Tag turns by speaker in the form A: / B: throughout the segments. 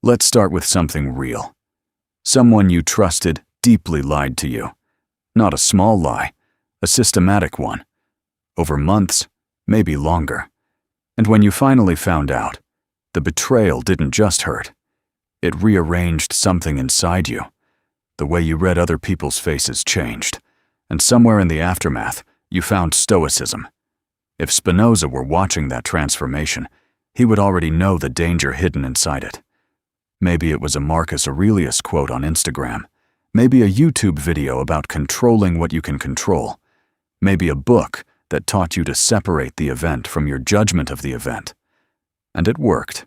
A: Let's start with something real. Someone you trusted deeply lied to you. Not a small lie, a systematic one. Over months, maybe longer. And when you finally found out, the betrayal didn't just hurt. It rearranged something inside you. The way you read other people's faces changed. And somewhere in the aftermath, you found Stoicism. If Spinoza were watching that transformation, he would already know the danger hidden inside it. Maybe it was a Marcus Aurelius quote on Instagram. Maybe a YouTube video about controlling what you can control. Maybe a book that taught you to separate the event from your judgment of the event. And it worked.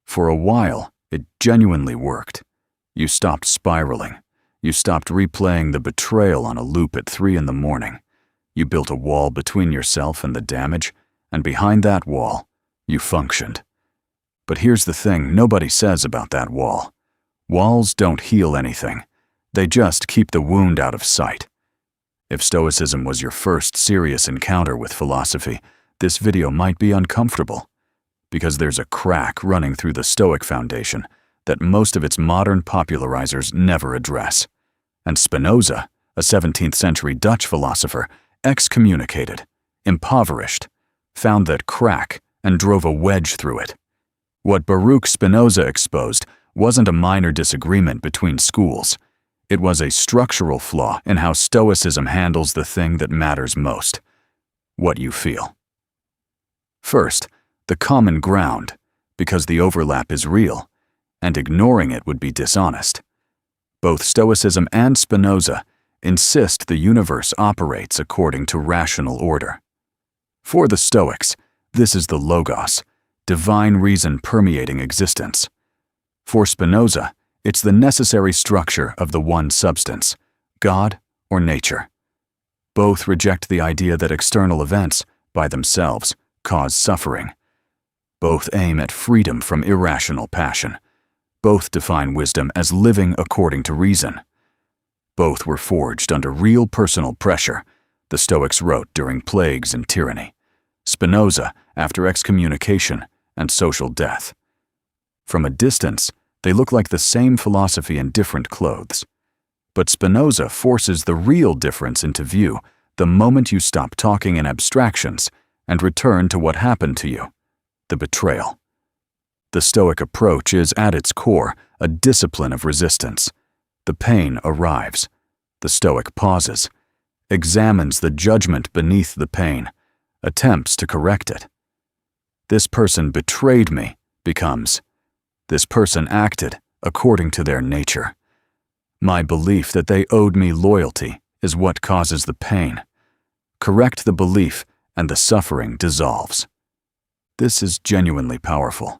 A: For a while, it genuinely worked. You stopped spiraling. You stopped replaying the betrayal on a loop at 3 in the morning. You built a wall between yourself and the damage, and behind that wall, you functioned. But here's the thing nobody says about that wall. Walls don't heal anything. They just keep the wound out of sight. If Stoicism was your first serious encounter with philosophy, this video might be uncomfortable, because there's a crack running through the Stoic foundation that most of its modern popularizers never address. And Spinoza, a 17th century Dutch philosopher, excommunicated, impoverished, found that crack and drove a wedge through it. What Baruch Spinoza exposed wasn't a minor disagreement between schools. It was a structural flaw in how Stoicism handles the thing that matters most: what you feel. First, the common ground, because the overlap is real, and ignoring it would be dishonest. Both Stoicism and Spinoza insist the universe operates according to rational order. For the Stoics, this is the logos, divine reason permeating existence. For Spinoza, it's the necessary structure of the one substance, God or nature. Both reject the idea that external events, by themselves, cause suffering. Both aim at freedom from irrational passion. Both define wisdom as living according to reason. Both were forged under real personal pressure, the Stoics wrote during plagues and tyranny. Spinoza after excommunication and social death. From a distance, they look like the same philosophy in different clothes. But Spinoza forces the real difference into view the moment you stop talking in abstractions and return to what happened to you, the betrayal. The Stoic approach is, at its core, a discipline of resistance. The pain arrives. The Stoic pauses, examines the judgment beneath the pain, attempts to correct it. This person betrayed me becomes, this person acted according to their nature. My belief that they owed me loyalty is what causes the pain. Correct the belief and the suffering dissolves. This is genuinely powerful.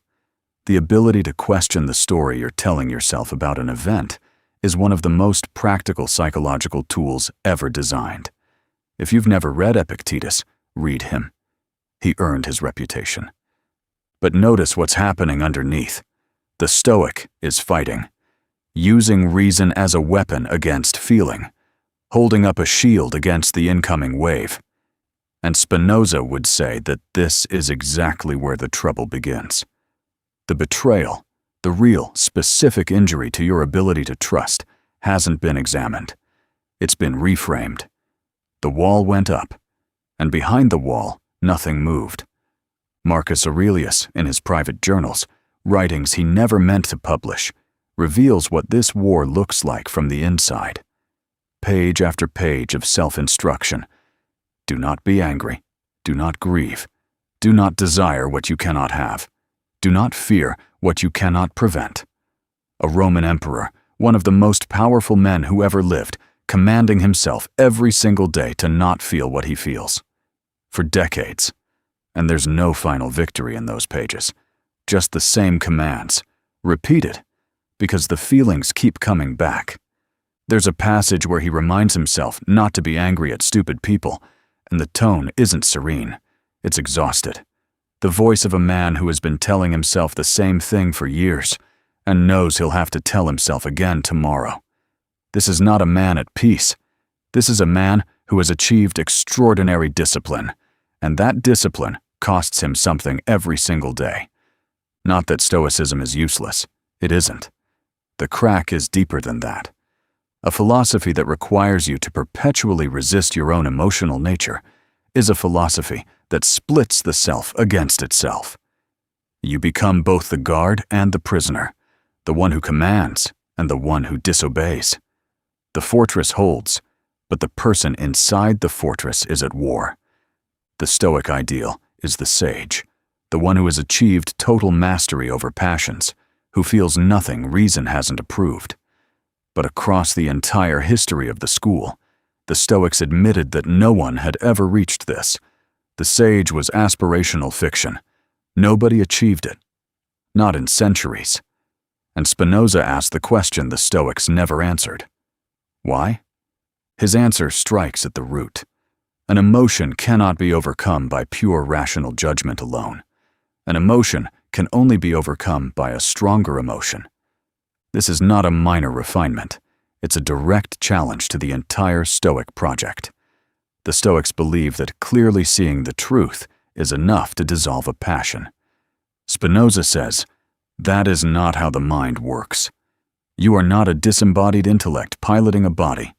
A: The ability to question the story you're telling yourself about an event is one of the most practical psychological tools ever designed. If you've never read Epictetus, read him. He earned his reputation. But notice what's happening underneath. The Stoic is fighting, using reason as a weapon against feeling, holding up a shield against the incoming wave. And Spinoza would say that this is exactly where the trouble begins. The betrayal, the real, specific injury to your ability to trust, hasn't been examined. It's been reframed. The wall went up, and behind the wall, nothing moved. Marcus Aurelius, in his private journals, writings he never meant to publish, reveals what this war looks like from the inside. Page after page of self-instruction. Do not be angry. Do not grieve. Do not desire what you cannot have. Do not fear what you cannot prevent. A Roman emperor, one of the most powerful men who ever lived, commanding himself every single day to not feel what he feels. For decades. And there's no final victory in those pages. Just the same commands, repeated, because the feelings keep coming back. There's a passage where he reminds himself not to be angry at stupid people, and the tone isn't serene, it's exhausted. The voice of a man who has been telling himself the same thing for years, and knows he'll have to tell himself again tomorrow. This is not a man at peace. This is a man who has achieved extraordinary discipline, and that discipline costs him something every single day. Not that Stoicism is useless. It isn't. The crack is deeper than that. A philosophy that requires you to perpetually resist your own emotional nature is a philosophy that splits the self against itself. You become both the guard and the prisoner, the one who commands and the one who disobeys. The fortress holds, but the person inside the fortress is at war. The Stoic ideal is the sage, the one who has achieved total mastery over passions, who feels nothing reason hasn't approved. But across the entire history of the school, the Stoics admitted that no one had ever reached this. The sage was aspirational fiction. Nobody achieved it. Not in centuries. And Spinoza asked the question the Stoics never answered. Why? His answer strikes at the root. An emotion cannot be overcome by pure rational judgment alone. An emotion can only be overcome by a stronger emotion. This is not a minor refinement. It's a direct challenge to the entire Stoic project. The Stoics believe that clearly seeing the truth is enough to dissolve a passion. Spinoza says, that is not how the mind works. You are not a disembodied intellect piloting a body.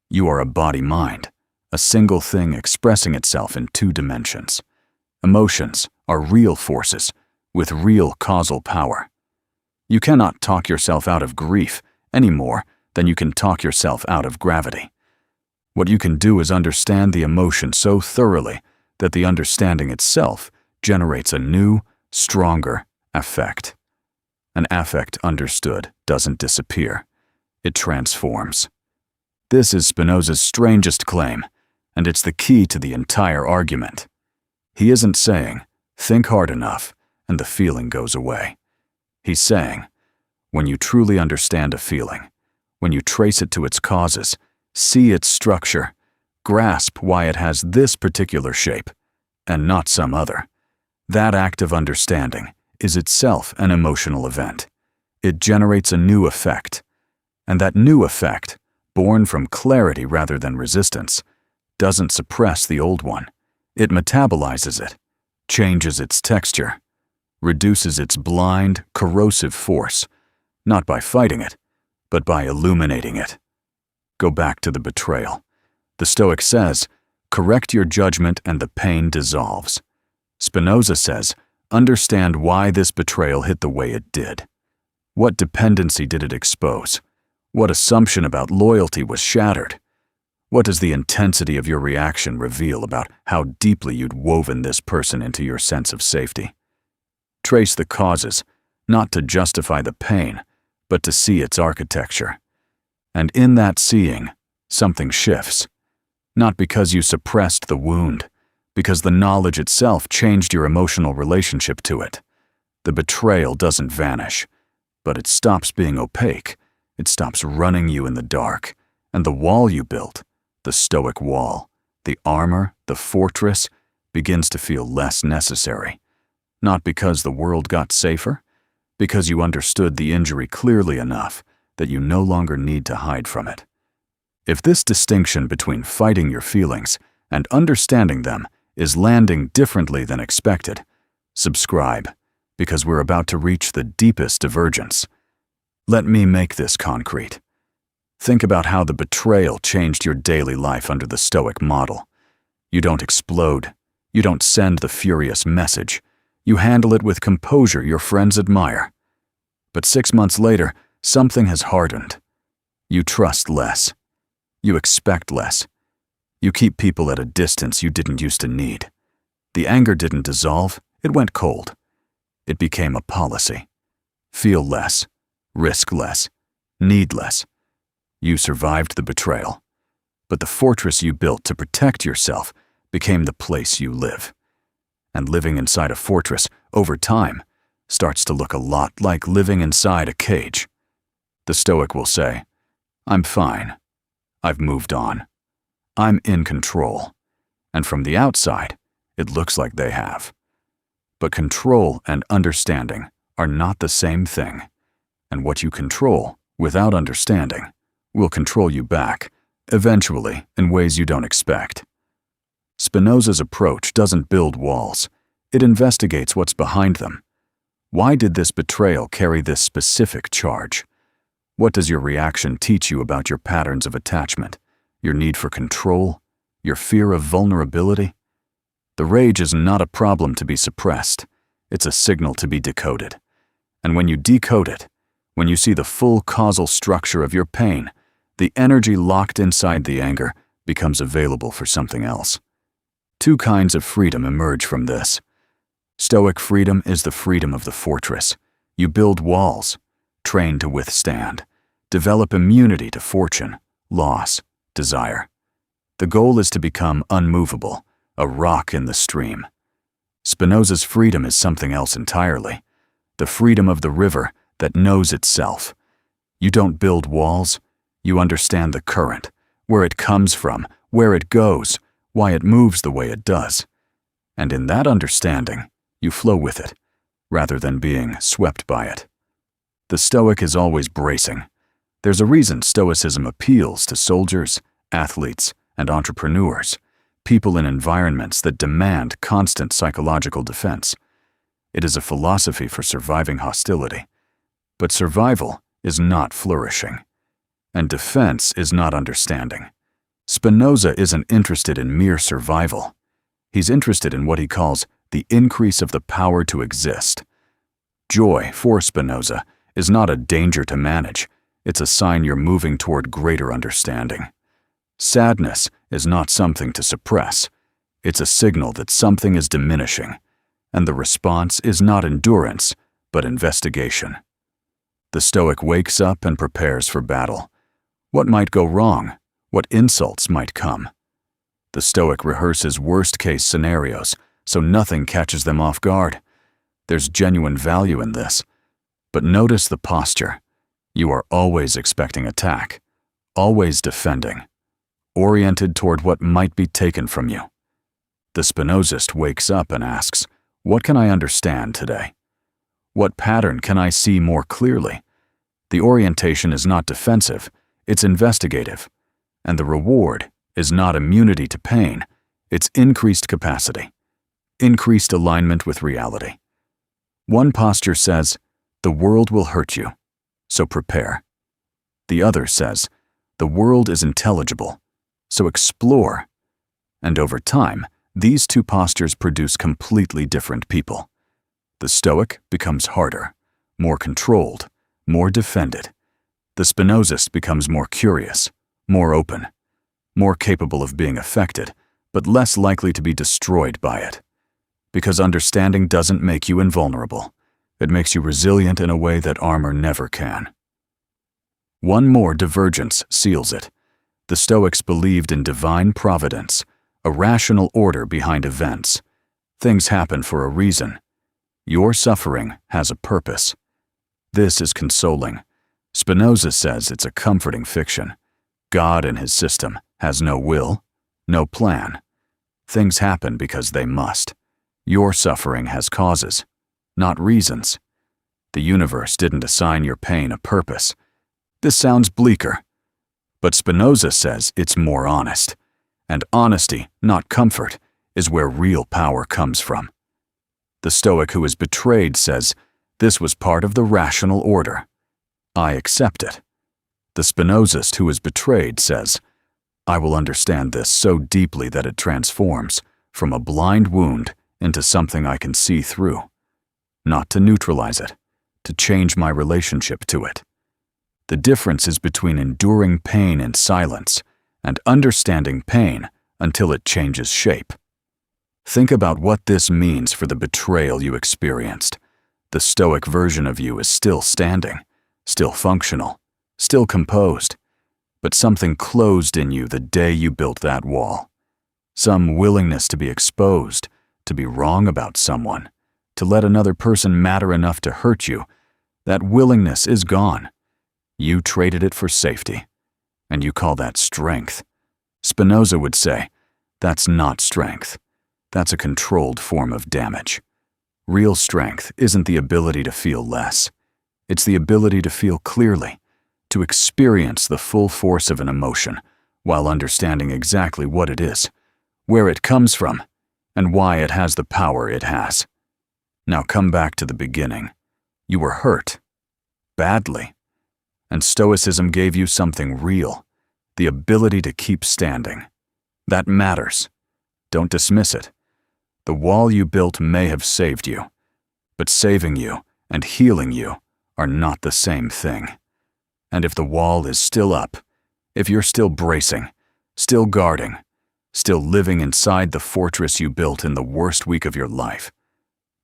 A: You are a body-mind, a single thing expressing itself in two dimensions. Emotions are real forces with real causal power. You cannot talk yourself out of grief any more than you can talk yourself out of gravity. What you can do is understand the emotion so thoroughly that the understanding itself generates a new, stronger affect. An affect understood doesn't disappear. It transforms. This is Spinoza's strangest claim, and it's the key to the entire argument. He isn't saying, think hard enough, and the feeling goes away. He's saying, when you truly understand a feeling, when you trace it to its causes, see its structure, grasp why it has this particular shape, and not some other, that act of understanding is itself an emotional event. It generates a new effect, and that new effect, born from clarity rather than resistance, doesn't suppress the old one. It metabolizes it, changes its texture, reduces its blind, corrosive force, not by fighting it, but by illuminating it. Go back to the betrayal. The Stoic says, correct your judgment and the pain dissolves. Spinoza says, understand why this betrayal hit the way it did. What dependency did it expose? What assumption about loyalty was shattered? What does the intensity of your reaction reveal about how deeply you'd woven this person into your sense of safety? Trace the causes, not to justify the pain, but to see its architecture. And in that seeing, something shifts. Not because you suppressed the wound, because the knowledge itself changed your emotional relationship to it. The betrayal doesn't vanish, but it stops being opaque. It stops running you in the dark, and the wall you built, the Stoic wall, the armor, the fortress, begins to feel less necessary. Not because the world got safer, because you understood the injury clearly enough that you no longer need to hide from it. If this distinction between fighting your feelings and understanding them is landing differently than expected, subscribe, because we're about to reach the deepest divergence. Let me make this concrete. Think about how the betrayal changed your daily life under the Stoic model. You don't explode. You don't send the furious message. You handle it with composure your friends admire. But 6 months later, something has hardened. You trust less. You expect less. You keep people at a distance you didn't used to need. The anger didn't dissolve, it went cold. It became a policy. Feel less, risk less, need less. You survived the betrayal, but the fortress you built to protect yourself became the place you live. And living inside a fortress, over time, starts to look a lot like living inside a cage. The Stoic will say, I'm fine. I've moved on. I'm in control. And from the outside, it looks like they have. But control and understanding are not the same thing. And what you control, without understanding, will control you back, eventually in ways you don't expect. Spinoza's approach doesn't build walls. It investigates what's behind them. Why did this betrayal carry this specific charge? What does your reaction teach you about your patterns of attachment, your need for control, your fear of vulnerability? The rage is not a problem to be suppressed. It's a signal to be decoded. And when you decode it, when you see the full causal structure of your pain, the energy locked inside the anger becomes available for something else. Two kinds of freedom emerge from this. Stoic freedom is the freedom of the fortress. You build walls, train to withstand, develop immunity to fortune, loss, desire. The goal is to become unmovable, a rock in the stream. Spinoza's freedom is something else entirely, the freedom of the river that knows itself. You don't build walls, you understand the current, where it comes from, where it goes, why it moves the way it does. And in that understanding, you flow with it, rather than being swept by it. The Stoic is always bracing. There's a reason Stoicism appeals to soldiers, athletes, and entrepreneurs, people in environments that demand constant psychological defense. It is a philosophy for surviving hostility. But survival is not flourishing, and defense is not understanding. Spinoza isn't interested in mere survival. He's interested in what he calls the increase of the power to exist. Joy, for Spinoza, is not a danger to manage. It's a sign you're moving toward greater understanding. Sadness is not something to suppress. It's a signal that something is diminishing, and the response is not endurance, but investigation. The Stoic wakes up and prepares for battle. What might go wrong? What insults might come? The Stoic rehearses worst-case scenarios, so nothing catches them off guard. There's genuine value in this. But notice the posture. You are always expecting attack, always defending, oriented toward what might be taken from you. The Spinozist wakes up and asks, what can I understand today? What pattern can I see more clearly? The orientation is not defensive, it's investigative. And the reward is not immunity to pain, it's increased capacity, increased alignment with reality. One posture says, the world will hurt you, so prepare. The other says, the world is intelligible, so explore. And over time, these two postures produce completely different people. The Stoic becomes harder, more controlled, more defended. The Spinozist becomes more curious, more open, more capable of being affected, but less likely to be destroyed by it. Because understanding doesn't make you invulnerable. It makes you resilient in a way that armor never can. One more divergence seals it. The Stoics believed in divine providence, a rational order behind events. Things happen for a reason. Your suffering has a purpose. This is consoling. Spinoza says it's a comforting fiction. God in his system has no will, no plan. Things happen because they must. Your suffering has causes, not reasons. The universe didn't assign your pain a purpose. This sounds bleaker, but Spinoza says it's more honest. And honesty, not comfort, is where real power comes from. The Stoic who is betrayed says, this was part of the rational order. I accept it. The Spinozist who is betrayed says, I will understand this so deeply that it transforms from a blind wound into something I can see through. Not to neutralize it, to change my relationship to it. The difference is between enduring pain in silence and understanding pain until it changes shape. Think about what this means for the betrayal you experienced. The Stoic version of you is still standing, still functional, still composed, but something closed in you the day you built that wall. Some willingness to be exposed, to be wrong about someone, to let another person matter enough to hurt you. That willingness is gone. You traded it for safety, and you call that strength. Spinoza would say, that's not strength. That's a controlled form of damage. Real strength isn't the ability to feel less. It's the ability to feel clearly, to experience the full force of an emotion while understanding exactly what it is, where it comes from, and why it has the power it has. Now come back to the beginning. You were hurt. Badly. And Stoicism gave you something real, the ability to keep standing. That matters. Don't dismiss it. The wall you built may have saved you, but saving you and healing you are not the same thing. And if the wall is still up, if you're still bracing, still guarding, still living inside the fortress you built in the worst week of your life,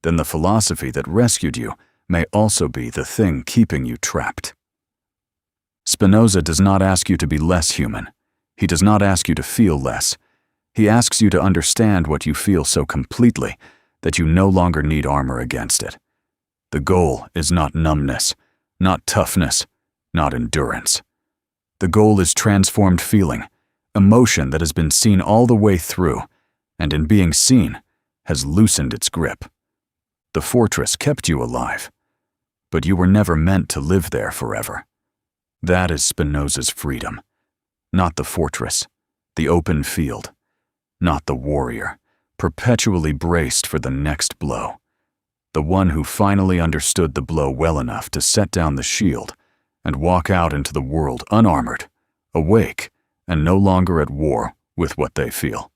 A: then the philosophy that rescued you may also be the thing keeping you trapped. Spinoza does not ask you to be less human. He does not ask you to feel less. He asks you to understand what you feel so completely that you no longer need armor against it. The goal is not numbness, not toughness, not endurance. The goal is transformed feeling, emotion that has been seen all the way through, and in being seen, has loosened its grip. The fortress kept you alive, but you were never meant to live there forever. That is Spinoza's freedom, not the fortress, the open field, not the warrior, perpetually braced for the next blow, the one who finally understood the blow well enough to set down the shield and walk out into the world unarmored, awake, and no longer at war with what they feel.